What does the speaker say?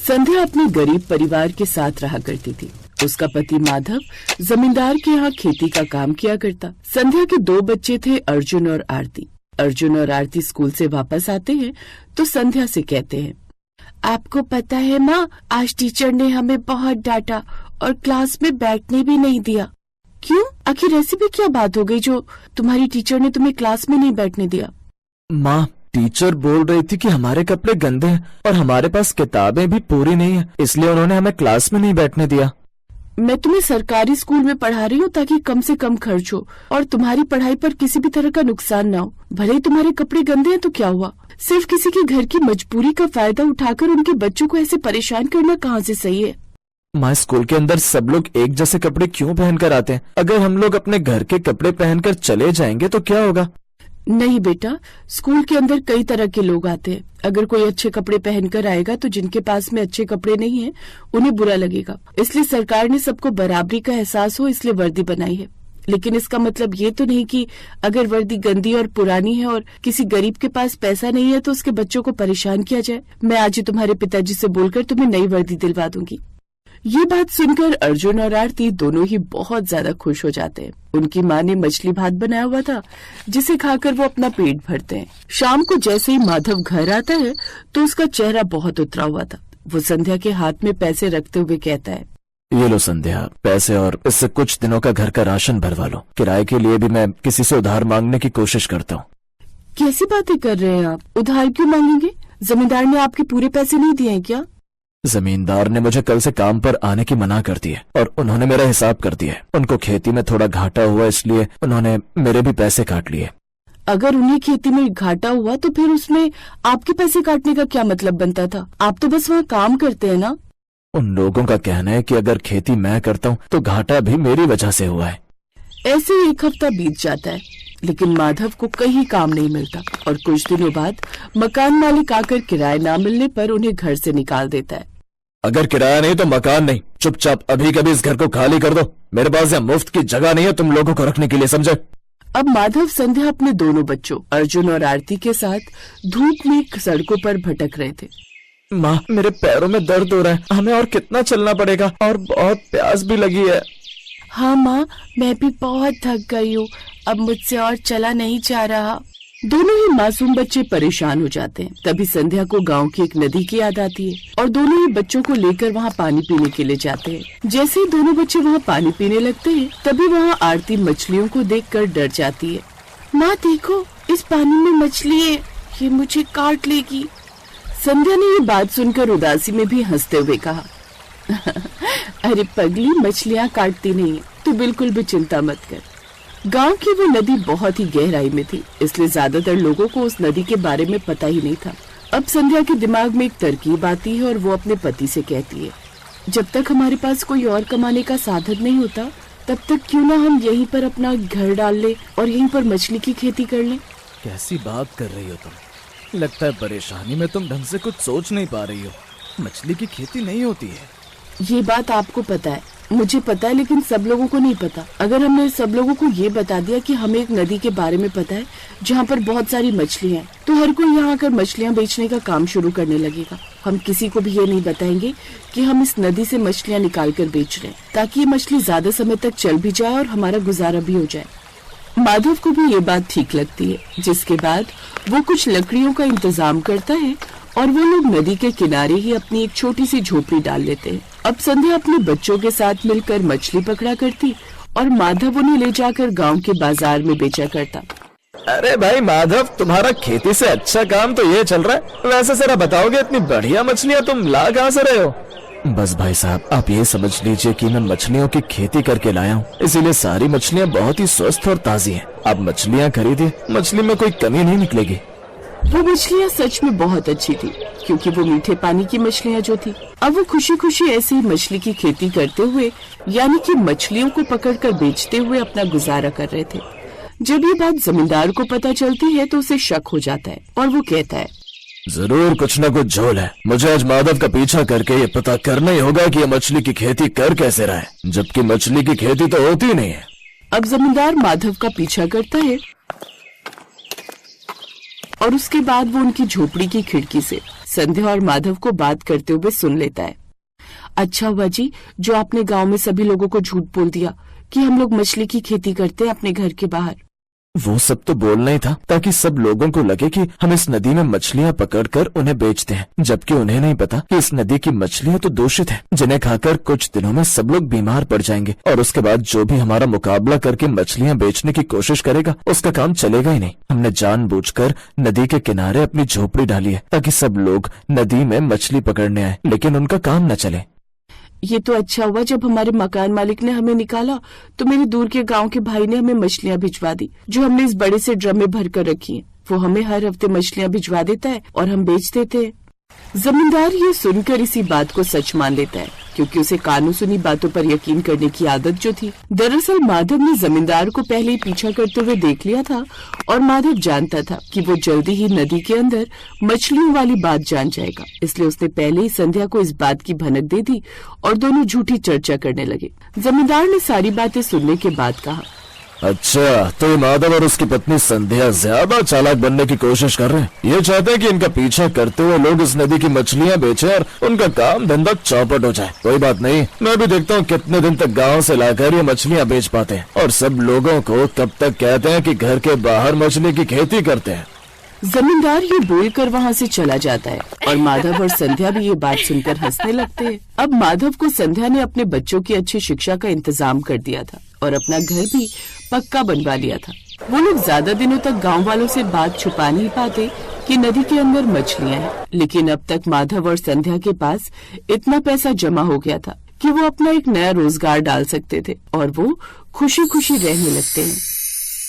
संध्या अपने गरीब परिवार के साथ रहा करती थी। उसका पति माधव जमींदार के यहाँ खेती का काम किया करता। संध्या के 2 बच्चे थे, अर्जुन और आरती। अर्जुन और आरती स्कूल से वापस आते हैं तो संध्या से कहते हैं, आपको पता है माँ, आज टीचर ने हमें बहुत डांटा और क्लास में बैठने भी नहीं दिया। क्यों? आखिर ऐसी भी क्या बात हो गई जो तुम्हारी टीचर ने तुम्हें क्लास में नहीं बैठने दिया? माँ, टीचर बोल रही थी कि हमारे कपड़े गंदे हैं और हमारे पास किताबें भी पूरी नहीं है, इसलिए उन्होंने हमें क्लास में नहीं बैठने दिया। मैं तुम्हें सरकारी स्कूल में पढ़ा रही हूँ ताकि कम से कम खर्च हो और तुम्हारी पढ़ाई पर किसी भी तरह का नुकसान ना हो। भले ही तुम्हारे कपड़े गंदे हैं तो क्या हुआ? सिर्फ किसी के घर की मजबूरी का फायदा उठाकर उनके बच्चों को ऐसे परेशान करना कहाँ से सही है? माँ, स्कूल के अंदर सब लोग एक जैसे कपड़े क्यों पहनकर आते हैं? अगर हम लोग अपने घर के कपड़े पहनकर चले जाएंगे तो क्या होगा? नहीं बेटा, स्कूल के अंदर कई तरह के लोग आते हैं। अगर कोई अच्छे कपड़े पहनकर आएगा तो जिनके पास में अच्छे कपड़े नहीं हैं, उन्हें बुरा लगेगा। इसलिए सरकार ने सबको बराबरी का एहसास हो इसलिए वर्दी बनाई है। लेकिन इसका मतलब ये तो नहीं कि अगर वर्दी गंदी और पुरानी है और किसी गरीब के पास पैसा नहीं है तो उसके बच्चों को परेशान किया जाए। मैं आज ही तुम्हारे पिताजी से बोलकर तुम्हें नई वर्दी दिलवा दूंगी। ये बात सुनकर अर्जुन और आरती दोनों ही बहुत ज्यादा खुश हो जाते हैं। उनकी माँ ने मछली भात बनाया हुआ था जिसे खाकर वो अपना पेट भरते हैं। शाम को जैसे ही माधव घर आता है तो उसका चेहरा बहुत उतरा हुआ था। वो संध्या के हाथ में पैसे रखते हुए कहता है, ये लो संध्या, पैसे और इससे कुछ दिनों का घर का राशन भरवा लो। किराए के लिए भी मैं किसी से उधार मांगने की कोशिश करता हूँ। कैसी बातें कर रहे हैं आप? उधार क्यों मांगेंगे? जमींदार ने आपके पूरे पैसे नहीं दिए हैं क्या? जमींदार ने मुझे कल से काम पर आने की मना कर दी है और उन्होंने मेरा हिसाब कर दिया है। उनको खेती में थोड़ा घाटा हुआ इसलिए उन्होंने मेरे भी पैसे काट लिए। अगर उन्हें खेती में घाटा हुआ तो फिर उसमें आपके पैसे काटने का क्या मतलब बनता था? आप तो बस वहाँ काम करते हैं ना। उन लोगों का कहना है कि अगर खेती मैं करता हूँ तो घाटा भी मेरी वजह से हुआ है। ऐसे ही 1 हफ्ता बीत जाता है लेकिन माधव को कहीं काम नहीं मिलता और कुछ दिनों बाद मकान मालिक आकर किराया न मिलने पर उन्हें घर से निकाल देता है। अगर किराया नहीं तो मकान नहीं, चुपचाप अभी कभी इस घर को खाली कर दो। मेरे पास यहाँ मुफ्त की जगह नहीं है तुम लोगों को रखने के लिए, समझे? अब माधव संध्या अपने दोनों बच्चों अर्जुन और आरती के साथ धूप में सड़कों पर भटक रहे थे। माँ, मेरे पैरों में दर्द हो रहा है, हमें और कितना चलना पड़ेगा और बहुत प्यास भी लगी है। हाँ माँ, मैं भी बहुत थक गई हूँ, अब मुझसे और चला नहीं जा रहा। दोनों ही मासूम बच्चे परेशान हो जाते हैं। तभी संध्या को गांव की एक नदी की याद आती है और दोनों ही बच्चों को लेकर वहाँ पानी पीने के लिए जाते हैं। जैसे ही दोनों बच्चे वहाँ पानी पीने लगते हैं तभी वहाँ आरती मछलियों को देखकर डर जाती है। माँ देखो, इस पानी में मछली है, ये मुझे काट लेगी। संध्या ने ये बात सुनकर उदासी में भी हंसते हुए कहा, अरे पगली, मछलियाँ काटती नहीं है, तू बिल्कुल भी चिंता मत कर। गांव की वो नदी बहुत ही गहराई में थी, इसलिए ज्यादातर लोगों को उस नदी के बारे में पता ही नहीं था। अब संध्या के दिमाग में एक तरकीब आती है और वो अपने पति से कहती है, जब तक हमारे पास कोई और कमाने का साधन नहीं होता तब तक क्यों ना हम यहीं पर अपना घर डाल ले और यहीं पर मछली की खेती कर लें। कैसी बात कर रही हो तुम? लगता है परेशानी में तुम ढंग से कुछ सोच नहीं पा रही हो। मछली की खेती नहीं होती है। ये बात आपको पता है, मुझे पता है, लेकिन सब लोगों को नहीं पता। अगर हमने सब लोगों को ये बता दिया कि हमें एक नदी के बारे में पता है जहाँ पर बहुत सारी मछलियाँ हैं, तो हर कोई यहाँ आकर मछलियाँ बेचने का काम शुरू करने लगेगा। हम किसी को भी ये नहीं बताएंगे कि हम इस नदी से मछलियाँ निकाल कर बेच रहे हैं, ताकि ये मछली ज्यादा समय तक चल भी जाए और हमारा गुजारा भी हो जाए। माधव को भी ये बात ठीक लगती है, जिसके बाद वो कुछ लकड़ियों का इंतजाम करता है और वो लोग नदी के किनारे ही अपनी एक छोटी सी झोपड़ी डाल लेते हैं। अब संध्या अपने बच्चों के साथ मिलकर मछली पकड़ा करती और माधव उन्हें ले जाकर गांव के बाजार में बेचा करता। अरे भाई माधव, तुम्हारा खेती से अच्छा काम तो ये चल रहा है। वैसे जरा बताओगे, इतनी बढ़िया मछलियाँ तुम ला कहाँ से रहे हो? बस भाई साहब, आप ये समझ लीजिए कि मैं मछलियों की खेती करके लाया हूँ, इसीलिए सारी मछलियाँ बहुत ही स्वस्थ और ताजी हैं। आप मछलियाँ खरीदिए, मछली में कोई कमी नहीं निकलेगी। वो मछलियाँ सच में बहुत अच्छी थी, क्योंकि वो मीठे पानी की मछलियाँ जो थी। अब वो खुशी खुशी ऐसे ही मछली की खेती करते हुए, यानी कि मछलियों को पकड़कर बेचते हुए अपना गुजारा कर रहे थे। जब ये बात जमींदार को पता चलती है तो उसे शक हो जाता है और वो कहता है, जरूर कुछ न कुछ झोल है। मुझे आज माधव का पीछा करके ये पता करना ही होगा कि ये मछली की खेती कर कैसे रहा है, जबकि मछली की खेती तो होती नहीं है। अब जमींदार माधव का पीछा करता है और उसके बाद वो उनकी झोपड़ी की खिड़की से संध्या और माधव को बात करते हुए सुन लेता है। अच्छा हुआ जी जो आपने गांव में सभी लोगों को झूठ बोल दिया कि हम लोग मछली की खेती करते हैं अपने घर के बाहर। वो सब तो बोलना ही था ताकि सब लोगों को लगे कि हम इस नदी में मछलियां पकड़कर उन्हें बेचते हैं, जबकि उन्हें नहीं पता कि इस नदी की मछलियां तो दूषित हैं, जिन्हें खाकर कुछ दिनों में सब लोग बीमार पड़ जाएंगे और उसके बाद जो भी हमारा मुकाबला करके मछलियां बेचने की कोशिश करेगा उसका काम चलेगा ही नहीं। हमने जानबूझकर नदी के किनारे अपनी झोपड़ी डाली है ताकि सब लोग नदी में मछली पकड़ने आए, लेकिन उनका काम न चले। ये तो अच्छा हुआ जब हमारे मकान मालिक ने हमें निकाला तो मेरे दूर के गांव के भाई ने हमें मछलियां भिजवा दी जो हमने इस बड़े से ड्रम में भर कर रखी हैं। वो हमें हर हफ्ते मछलियां भिजवा देता है और हम बेच देते हैं। जमींदार ये सुनकर इसी बात को सच मान लेता है क्योंकि उसे कानों सुनी बातों पर यकीन करने की आदत जो थी। दरअसल माधव ने जमींदार को पहले ही पीछा करते हुए देख लिया था और माधव जानता था कि वो जल्दी ही नदी के अंदर मछलियों वाली बात जान जाएगा, इसलिए उसने पहले ही संध्या को इस बात की भनक दे दी और दोनों झूठी चर्चा करने लगे। जमींदार ने सारी बातें सुनने के बाद कहा, अच्छा तो ये माधव और उसकी पत्नी संध्या ज्यादा चालाक बनने की कोशिश कर रहे हैं। ये चाहते हैं कि इनका पीछा करते हुए लोग इस नदी की मछलियां बेचें और उनका काम धंधा चौपट हो जाए। कोई बात नहीं, मैं भी देखता हूँ कितने दिन तक गांव से लाकर ये मछलियां बेच पाते हैं और सब लोगों को कब तक कहते हैं कि घर के बाहर मछली की खेती करते हैं। जमींदार ये बोलकर वहाँ से चला जाता है और माधव और संध्या भी ये बात सुनकर हंसने लगते हैं। अब माधव को संध्या ने अपने बच्चों की अच्छी शिक्षा का इंतजाम कर दिया था और अपना घर भी पक्का बनवा लिया था। वो लोग ज्यादा दिनों तक गांव वालों से बात छुपा नहीं पाते कि नदी के अंदर मछलियां हैं, लेकिन अब तक माधव और संध्या के पास इतना पैसा जमा हो गया था कि वो अपना एक नया रोजगार डाल सकते थे और वो खुशी खुशी रहने लगते हैं।